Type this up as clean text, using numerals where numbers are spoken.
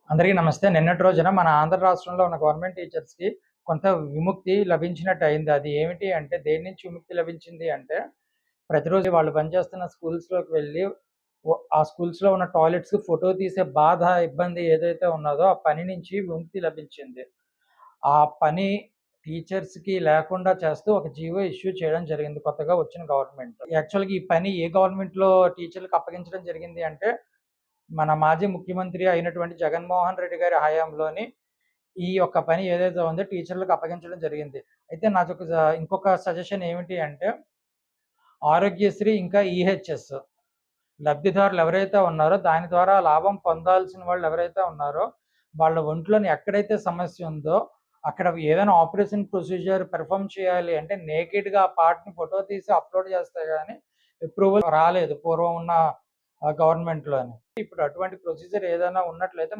అందరికీ నమస్తే. నిన్నటి రోజున మన ఆంధ్ర రాష్ట్రంలో ఉన్న గవర్నమెంట్ టీచర్స్‌కి కొంత విముక్తి లభించినట్టు అయింది. అది ఏమిటి అంటే దేని నుంచి విముక్తి లభించింది అంటే, ప్రతిరోజు వాళ్ళు పనిచేస్తున్న స్కూల్స్‌లోకి వెళ్ళి ఆ స్కూల్స్‌లో ఉన్న టాయిలెట్స్‌కి ఫోటో తీసే బాధ, ఇబ్బంది ఏదైతే ఉన్నదో ఆ పని నుంచి విముక్తి లభించింది. ఆ పని టీచర్స్‌కి లేకుండా చేస్తూ ఒక జీవో ఇష్యూ చేయడం జరిగింది కొత్తగా వచ్చిన గవర్నమెంట్. యాక్చువల్‌గా ఈ పని ఏ గవర్నమెంట్‌లో టీచర్‌లకి అప్పగించడం జరిగింది అంటే మన మాజీ ముఖ్యమంత్రి అయినటువంటి జగన్మోహన్ రెడ్డి గారి హయాంలోని ఈ యొక్క పని ఏదైతే ఉందో టీచర్లకు అప్పగించడం జరిగింది. అయితే నాకొక ఇంకొక సజెషన్ ఏమిటి అంటే, ఆరోగ్యశ్రీ ఇంకా ఈహెచ్ఎస్ లబ్ధిదారులు ఎవరైతే ఉన్నారో దాని ద్వారా లాభం పొందాల్సిన వాళ్ళు ఎవరైతే ఉన్నారో, వాళ్ళ ఒంట్లోని ఎక్కడైతే సమస్య ఉందో అక్కడ ఏదైనా ఆపరేషన్ ప్రొసీజర్ పెర్ఫార్మ్ చేయాలి అంటే నేకెడ్‌గా ఆ పార్ట్‌ని ఫోటో తీసి అప్‌లోడ్ చేస్తే గాని అప్రూవల్ రాలేదు పూర్వం ఉన్న గవర్నమెంట్‌లోని. ఇప్పుడు అటువంటి ప్రొసీజర్ ఏదైనా ఉన్నట్లయితే